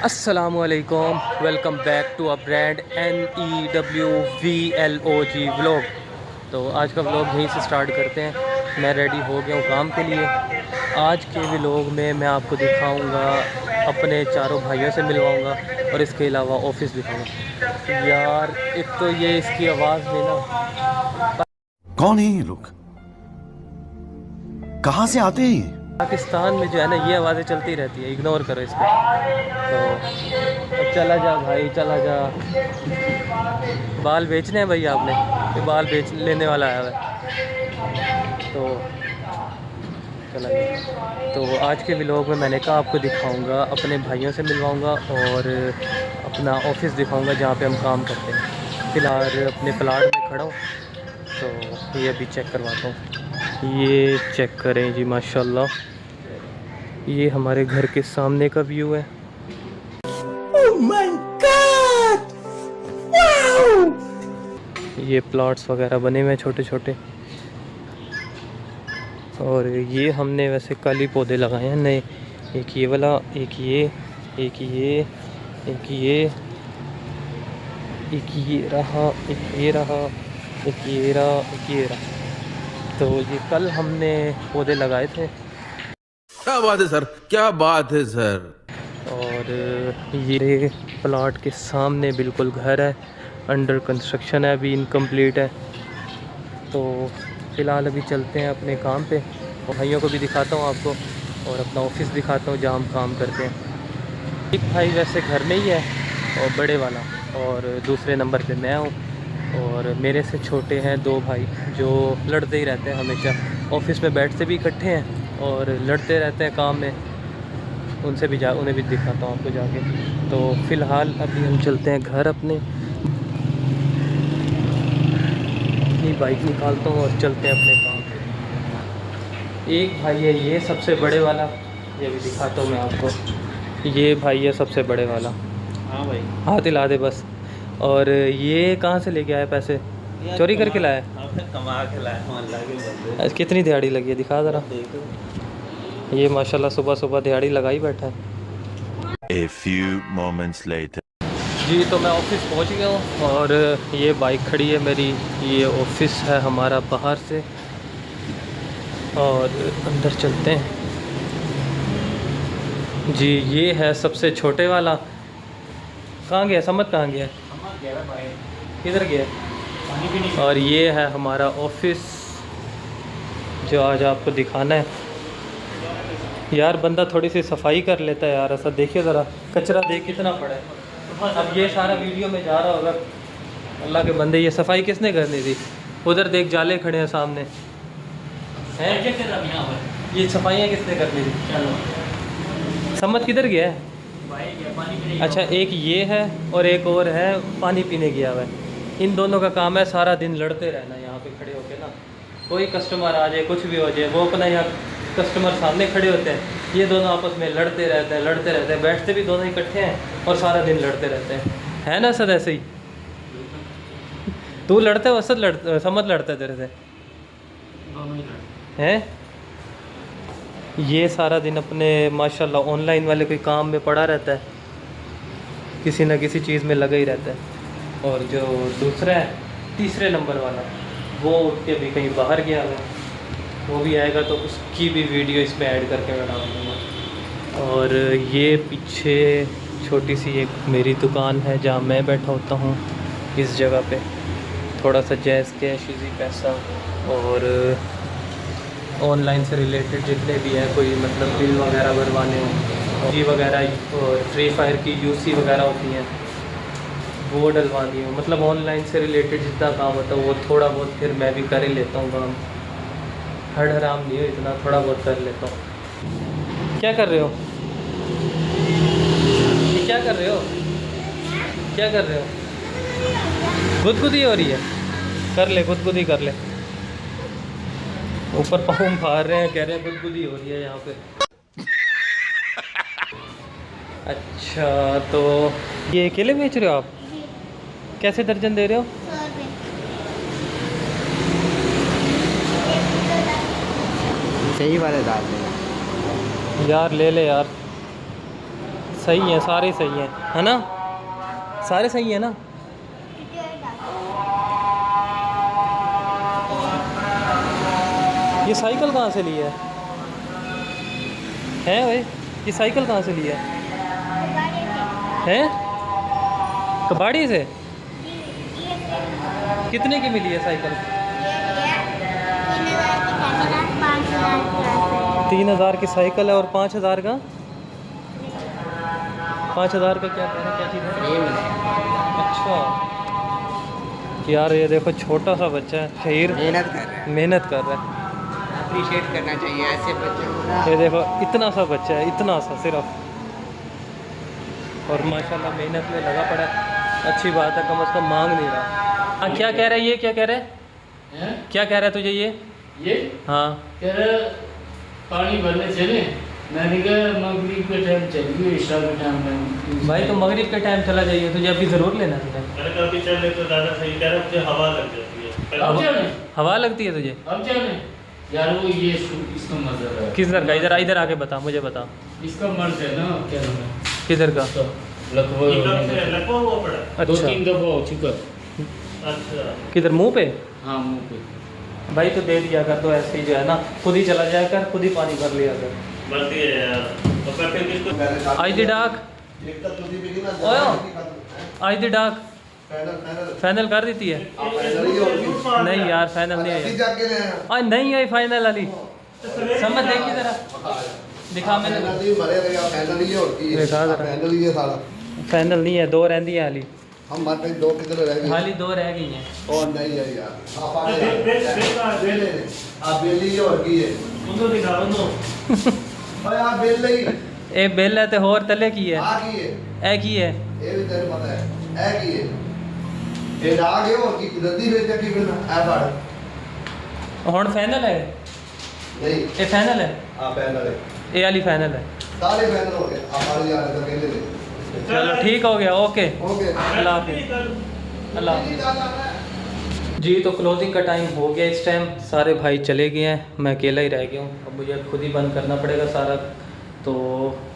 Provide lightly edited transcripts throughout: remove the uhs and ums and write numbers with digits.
अस्सलामुअलैकुम, welcome back to a brand NEWVLOG vlog. तो आज का व्लॉग यहीं से स्टार्ट करते हैं। मैं रेडी हो गया हूँ काम के लिए। आज के व्लॉग में मैं आपको दिखाऊंगा, अपने चारों भाइयों से मिलवाऊंगा और इसके अलावा ऑफिस दिखाऊंगा। यार एक तो ये इसकी आवाज़ में ना, कौन है ये लोग? कहां से आते हैं ये? पाकिस्तान में जो है ना ये आवाज़ें चलती रहती है, इग्नोर करो इसको। तो अब चला जा भाई, चला जा। बाल बेचने हैं भाई आपने? ये बाल बेच लेने वाला आया है। तो चला गया। तो आज के व्लॉग में मैंने कहा आपको दिखाऊंगा, अपने भाइयों से मिलवाऊंगा और अपना ऑफिस दिखाऊंगा जहाँ पे हम काम करते हैं। फ़िलहाल अपने प्लाट में खड़ा हूँ, तो ये अभी चेक करवाता हूँ। ये चेक करें जी, माशाल्लाह ये हमारे घर के सामने का व्यू है। Oh my God! Wow! ये प्लॉट्स वगैरह बने हुए हैं छोटे छोटे, और ये हमने वैसे कल ही पौधे लगाए हैं नए। एक ये वाला, एक ये, एक ये, एक ये, एक ये रहा, एक ये रहा, एक ये रहा, एक ये रहा। तो ये कल हमने पौधे लगाए थे। क्या बात है सर, क्या बात है सर। और ये प्लॉट के सामने बिल्कुल घर है, अंडर कंस्ट्रक्शन है, अभी इनकम्प्लीट है। तो फ़िलहाल अभी चलते हैं अपने काम पे, और भाइयों को भी दिखाता हूँ आपको, और अपना ऑफिस दिखाता हूँ जहाँ हम काम करते हैं। एक भाई वैसे घर में ही है और बड़े वाला, और दूसरे नंबर पे मैं हूँ, और मेरे से छोटे हैं दो भाई जो लड़ते ही रहते हैं हमेशा। ऑफिस में बैठते भी इकट्ठे हैं और लड़ते रहते हैं काम में। उनसे भी उन्हें भी दिखाता हूँ आपको जाके। तो फ़िलहाल अभी हम चलते हैं घर अपने। अपनी बाइक निकालता हूँ और चलते हैं अपने काम पे। एक भाई है ये सबसे बड़े वाला, ये भी दिखाता हूँ मैं आपको। ये भाई है सबसे बड़े वाला। हाँ भाई, हाथ हिला दे बस। और ये कहाँ से लेके आया पैसे? चोरी करके लाया? कमा के लाया मोहल्ला के बंदे। आज कितनी दिहाड़ी लगी है, दिखा ज़रा। देखो ये माशाल्लाह सुबह सुबह दिहाड़ी लगाई बैठा है। A few moments later. जी तो मैं ऑफिस पहुंच गया हूँ, और ये बाइक खड़ी है मेरी। ये ऑफिस है हमारा बाहर से, और अंदर चलते हैं। जी ये है सबसे छोटे वाला। कहाँ गया समत, कहाँ गया, किधर गया? और ये है हमारा ऑफिस जो आज आपको दिखाना है। यार बंदा थोड़ी सी सफाई कर लेता है यार, ऐसा देखिए ज़रा, कचरा देख कितना पड़ा है। अब ये सारा वीडियो में जा रहा होगा। अल्लाह के बंदे, ये सफाई किसने करनी थी? उधर देख जाले खड़े हैं सामने हैं। ये सफाइयाँ किसने करनी थी? सम्मत किधर गया है? अच्छा एक ये है और एक और है पानी पीने गया हुआ है। इन दोनों का काम है सारा दिन लड़ते रहना यहाँ पे खड़े होके ना। कोई कस्टमर आ जाए, कुछ भी हो जाए, वो अपना यहाँ कस्टमर सामने खड़े होते हैं, ये दोनों आपस में लड़ते रहते हैं, बैठते भी दोनों इकट्ठे हैं और सारा दिन लड़ते रहते हैं। है ना सर ऐसे ही? तू लड़ता है, असद लड़ता, समझ लड़ता है तेरे से हैं? ये सारा दिन अपने माशाल्लाह ऑनलाइन वाले कोई काम में पड़ा रहता है, किसी ना किसी चीज़ में लगा ही रहता है। और जो दूसरा है, तीसरे नंबर वाला, वो उठ के भी कहीं बाहर गया है। वो भी आएगा तो उसकी भी वीडियो इसमें ऐड करके मैं डाल दूँगा। और ये पीछे छोटी सी एक मेरी दुकान है जहाँ मैं बैठा होता हूँ। इस जगह पे थोड़ा सा जैज़ कैश इजी पैसा और ऑनलाइन से रिलेटेड जितने भी हैं, कोई मतलब बिल वगैरह भरवाने हो, जी वगैरह, और फ्री फायर की यूसी वगैरह होती हैं वो डलवानी हो, मतलब ऑनलाइन से रिलेटेड जितना काम होता है वो थोड़ा बहुत फिर मैं भी कर ही लेता हूँ काम। हर हराम नहीं हो, इतना थोड़ा बहुत कर लेता हूँ। क्या कर रहे हो? ये क्या कर रहे हो? क्या कर रहे हो? गुदगुदी हो रही है? कर ले, गुदगुदी कर ले। ऊपर पाँव फाड़ रहे हैं, कह रहे हैं गुदगुदी हो रही है यहाँ पे। अच्छा तो ये केले बेच रहे हो आप? कैसे दर्जन दे रहे हो? सही वाले दाल में यार ले ले यार, सही है, सारे सही हैं, है ना? सारे सही है ना? ये साइकिल कहाँ से ली है भाई? ये साइकिल कहाँ से ली है? कबाड़ी से? कितने की मिली है साइकिल? 3,000 की साइकिल है और 5,000 का? 5,000 का क्या कह रहे हैं, क्या चीज़ है? अच्छा यार, ये देखो छोटा सा बच्चा है, शहीर मेहनत कर रहा है। अप्रिशिएट करना चाहिए ऐसे बच्चों को। ये देखो इतना सा बच्चा है, इतना सा सिर्फ, और माशाल्लाह मेहनत में लगा पड़ा है। अच्छी बात है, कम से कम मांग नहीं रहा। हाँ, क्या कह रहा है ये? क्या कह रहा है? क्या कह रहा है तुझे ये? हाँ, कह रहा पानी भरने चले। मैंने कहा मगरिब के टाइम चलिए, इशा के टाइम में। भाई तो मगरिब के टाइम चला जाइए, तुझे अभी ज़रूर लेना तुझे। मैंने कहा अभी चले तो ज़्यादा सही कह रहा है, मुझे हवा लग जाती है। अब जाने, हवा लगती है तुझे? अब जाने यार, वो ये इसका मजा है। किधर का? इधर आके बता, मुझे बता। इसका मर्ज है ना, क्या नाम है किधर का? लखवा। लकवा हुआ पड़ा है। 2-3 दफा हो चुका। अच्छा, किधर? मुंह पे? हाँ, मुँह पे। भाई तो दे दिया कर, तो ऐसे ही जो है ना, खुद ही चला जाया कर, खुद ही पानी भर लिया कर। बढ़ती है यार। तो फिर किसको आज दी डाक ओयो, आज दी डाक फाइनल कर देती है? नहीं यार, फाइनल नहीं आई। आज नहीं आई फाइनल वाली। समझ देखी जरा, दिखा मैंने। दिखा जरा, फाइनल नहीं है, 2 रहती है हाली। हाली 2 रह गई हैं। उनको दिखा उनको। ए बिल है तो होर तले की है? ए की है? हुण फाइनल है? ए फाइनल है? ए वाली फाइनल है। चलो ठीक हो गया, ओके। अल्लाह हाफिज़। अल्लाह हाफिज़। जी तो क्लोजिंग का टाइम हो गया, इस टाइम सारे भाई चले गए हैं, मैं अकेला ही रह गया हूँ। अब मुझे खुद ही बंद करना पड़ेगा सारा, तो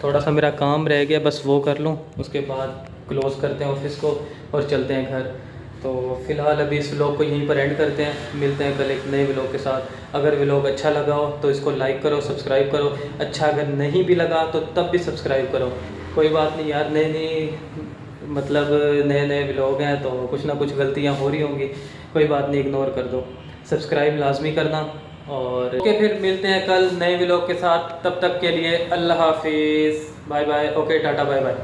थोड़ा सा मेरा काम रह गया, बस वो कर लूँ, उसके बाद क्लोज़ करते हैं ऑफिस को और चलते हैं घर। तो फ़िलहाल अभी इस व्लॉग को यहीं पर एंड करते हैं, मिलते हैं कल एक नए व्लॉग के साथ। अगर व्लॉग अच्छा लगा हो तो इसको लाइक करो, सब्सक्राइब करो। अच्छा अगर नहीं भी लगा तो तब भी सब्सक्राइब करो। कोई बात नहीं यार, नए व्लॉग हैं तो कुछ ना कुछ गलतियाँ हो रही होंगी, कोई बात नहीं, इग्नोर कर दो। सब्सक्राइब लाजमी करना, और ओके फिर मिलते हैं कल नए व्लॉग के साथ। तब तक के लिए अल्लाह हाफिज़, bye bye, okay tata bye bye.